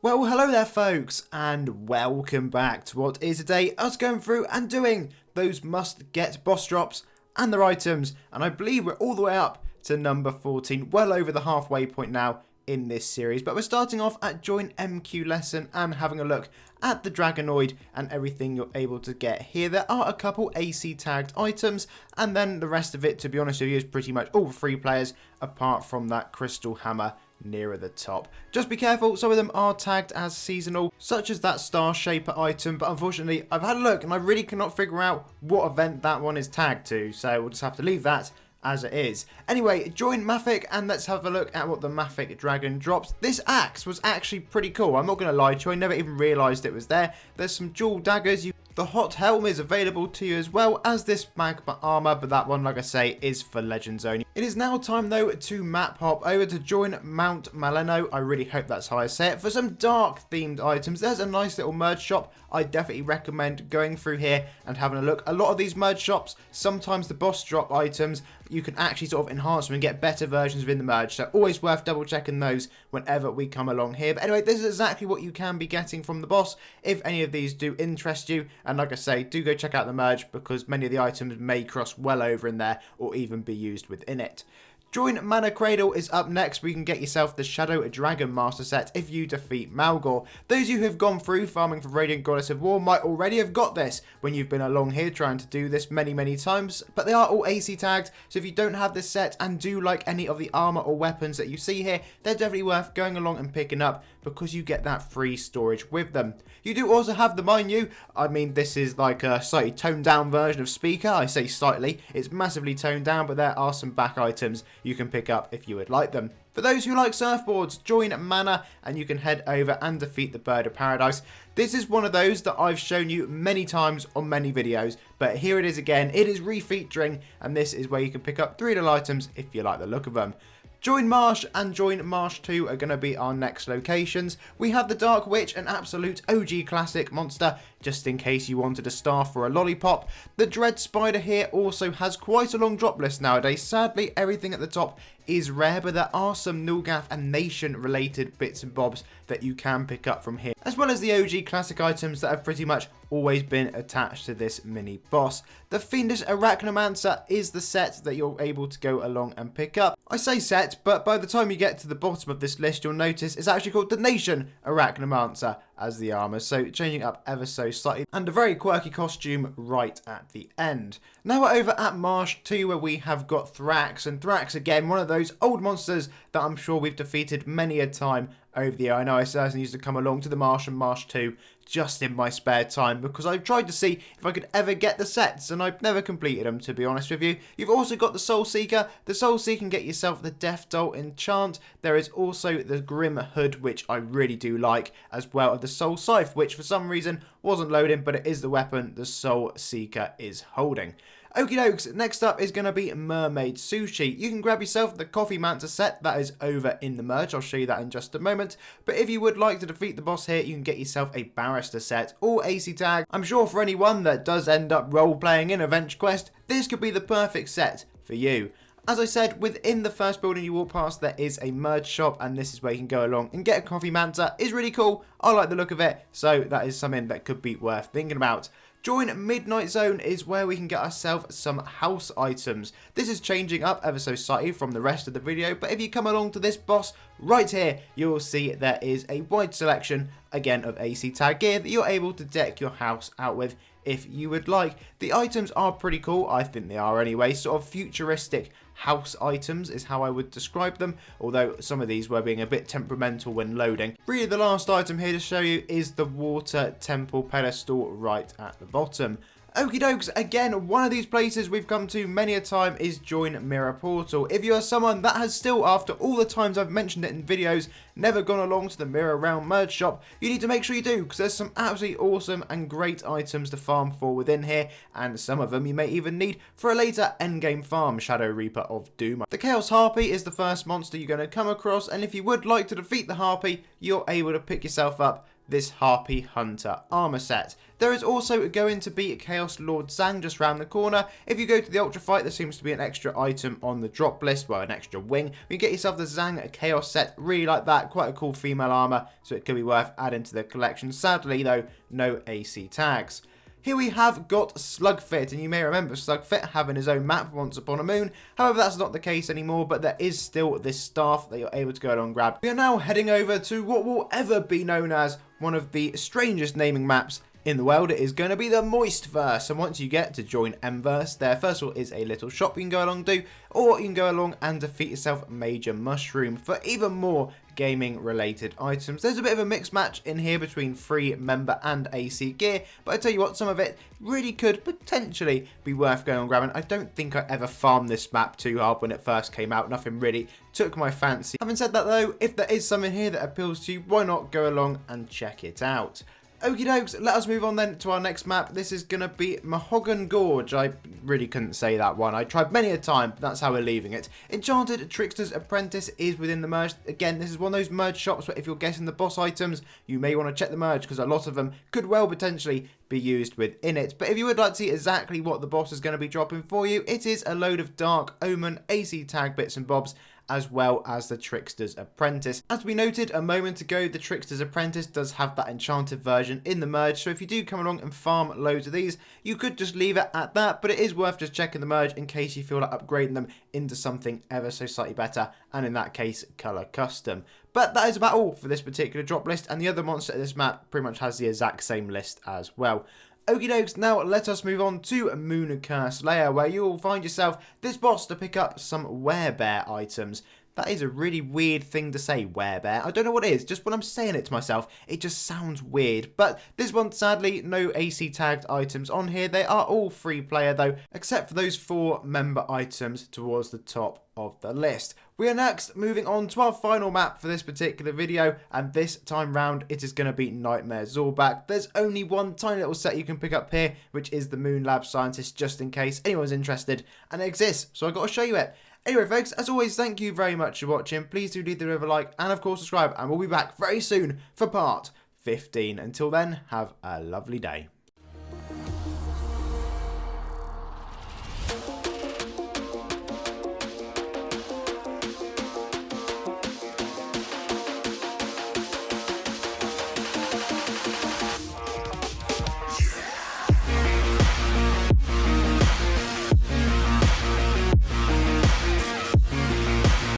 Well, hello there folks, and welcome back to what is today us going through and doing those must-get boss drops and their items, and I believe we're all the way up to number 14, well over the halfway point now in this series, but we're starting off at Join mqlesson and having a look at the Dragonoid and everything you're able to get here. There are a couple AC tagged items, and then the rest of it, to be honest with you, is pretty much all free players apart from that crystal hammer nearer the top. Just be careful, some of them are tagged as seasonal, such as that Star Shaper item, but unfortunately I've had a look and I really cannot figure out what event that one is tagged to, so we'll just have to leave that as it is. Anyway, join Mafic and let's have a look at what the Mafic dragon drops. This axe was actually pretty cool, I'm not going to lie to you, I never even realised it was there. There's some dual daggers, the hot helm is available to you as well as this magma armor, but that one, like I say, is for legends only. It is now time though to map hop over to join mountmaleno. I really hope that's how I say it. For some dark themed items, there's a nice little merge shop. I definitely recommend going through here and having a look. A lot of these merge shops, sometimes the boss drop items, you can actually sort of enhance them and get better versions within the merge, so always worth double checking those whenever we come along here. But anyway, this is exactly what you can be getting from the boss if any of these do interest you, and like I say, do go check out the merge because many of the items may cross well over in there or even be used within it. Join manacradle is up next, where you can get yourself the Shadow DragonMaster set if you defeat Malgor. Those of you who have gone through farming for Radiant Goddess of War might already have got this when you've been along here trying to do this many times, but they are all AC tagged, so if you don't have this set and do like any of the armor or weapons that you see here, they're definitely worth going along and picking up because you get that free storage with them. You do also have the, mind you, I mean this is like a slightly toned down version of Speaker, I say slightly, it's massively toned down, but there are some back items you can pick up if you would like them. For those who like surfboards, join manor and you can head over and defeat the Bird of Paradise. This is one of those that I've shown you many times on many videos, but here it is again, it is refeaturing, and this is where you can pick up 3 little items if you like the look of them. Join Marsh and join Marsh 2 are going to be our next locations. We have the Dark Witch, an absolute OG classic monster, just in case you wanted a star for a lollipop. The Dread Spider here also has quite a long drop list nowadays. Sadly, everything at the top is rare, but there are some Nulgath and Nation related bits and bobs that you can pick up from here, as well as the OG classic items that have pretty much always been attached to this mini boss. The Fiendish Arachnomancer is the set that you're able to go along and pick up. I say set, but by the time you get to the bottom of this list, you'll notice it's actually called the Nation Arachnomancer as the armor, so changing up ever so slightly, and a very quirky costume right at the end. Now we're over at Marsh 2, where we have got Thrax, and Thrax again, one of those old monsters that I'm sure we've defeated many a time over the year. I know I certainly used to come along to the Marsh and Marsh 2 just in my spare time because I've tried to see if I could ever get the sets and I've never completed them, to be honest with you. You've also got the Soul Seeker. The Soul Seeker can get yourself the Death Dolt enchant. There is also the Grim Hood, which I really do like, as well as the Soul Scythe, which for some reason wasn't loading, but it is the weapon the Soul Seeker is holding. Okie dokes, next up is going to be mermaidsushi. You can grab yourself the Coffeemancer set, that is over in the merge, I'll show you that in just a moment. But if you would like to defeat the boss here, you can get yourself a Barrister set, all AC tag. I'm sure for anyone that does end up role-playing in a Venture Quest, this could be the perfect set for you. As I said, within the first building you walk past, there is a merge shop, and this is where you can go along and get a Coffeemancer. It's really cool, I like the look of it, so that is something that could be worth thinking about. Join midnightzone is where we can get ourselves some house items. This is changing up ever so slightly from the rest of the video, but if you come along to this boss right here, you will see there is a wide selection, again, of AC tag gear that you're able to deck your house out with if you would like. The items are pretty cool, I think they are anyway, sort of futuristic house items is how I would describe them, although some of these were being a bit temperamental when loading. Really, the last item here to show you is the water temple pedestal right at the bottom. Okie dokes, again, one of these places we've come to many a time is join mirrorportal. If you are someone that has still, after all the times I've mentioned it in videos, never gone along to the Mirror Realm merge shop, you need to make sure you do, because there's some absolutely awesome and great items to farm for within here, and some of them you may even need for a later endgame farm, Shadow Reaper of Doom. The Chaos Harpy is the first monster you're going to come across, and if you would like to defeat the Harpy, you're able to pick yourself up this Harpy Hunter armor set. There is also going to be Chaos Lord Xiang just round the corner. If you go to the Ultra Fight, there seems to be an extra item on the drop list, well, an extra wing. You get yourself the Xiang Chaos set, really like that, quite a cool female armor, so it could be worth adding to the collection. Sadly though, no AC tags. Here we have got Slugfit, and you may remember Slugfit having his own map once upon a moon. However, that's not the case anymore, but there is still this staff that you're able to go along and grab. We are now heading over to what will ever be known as one of the strangest naming maps in the world. It is going to be the Moistverse, and once you get to join mverse, there first of all is a little shop you can go along and do, or you can go along and defeat yourself Major Mushroom for even more gaming related items. There's a bit of a mixed match in here between free member and AC gear, but I tell you what, some of it really could potentially be worth going on grabbing. I don't think I ever farmed this map too hard when it first came out. Nothing really took my fancy. Having said that though, if there is something here that appeals to you, why not go along and check it out? Okie dokes, let us move on then to our next map. This is going to be Monaghangorge. I really couldn't say that one. I tried many a time, but that's how we're leaving it. Enchanted Trickster's Apprentice is within the merge. Again, this is one of those merge shops where if you're getting the boss items, you may want to check the merge because a lot of them could well potentially be used within it. But if you would like to see exactly what the boss is going to be dropping for you, it is a load of Dark Omen AC tag bits and bobs, as well as the Trickster's Apprentice. As we noted a moment ago, the Trickster's Apprentice does have that enchanted version in the merge, so if you do come along and farm loads of these, you could just leave it at that, but it is worth just checking the merge in case you feel like upgrading them into something ever so slightly better, and in that case, colour custom. But that is about all for this particular drop list, and the other monster in this map pretty much has the exact same list as well. Okie dokes, now let us move on to monaghangorge, where you will find yourself this boss to pick up some werebear items. That is a really weird thing to say, werebear. I don't know what it is, just when I'm saying it to myself, it just sounds weird. But this one, sadly, no AC tagged items on here. They are all free player though, except for those 4 member items towards the top of the list. We are next moving on to our final map for this particular video, and this time round it is going to be Nightmare Zorbak. There's only one tiny little set you can pick up here, which is the Moon Lab Scientist, just in case anyone's interested, and it exists, so I've got to show you it. Anyway folks, as always, thank you very much for watching. Please do leave the video a like, and of course subscribe, and we'll be back very soon for part 15. Until then, have a lovely day.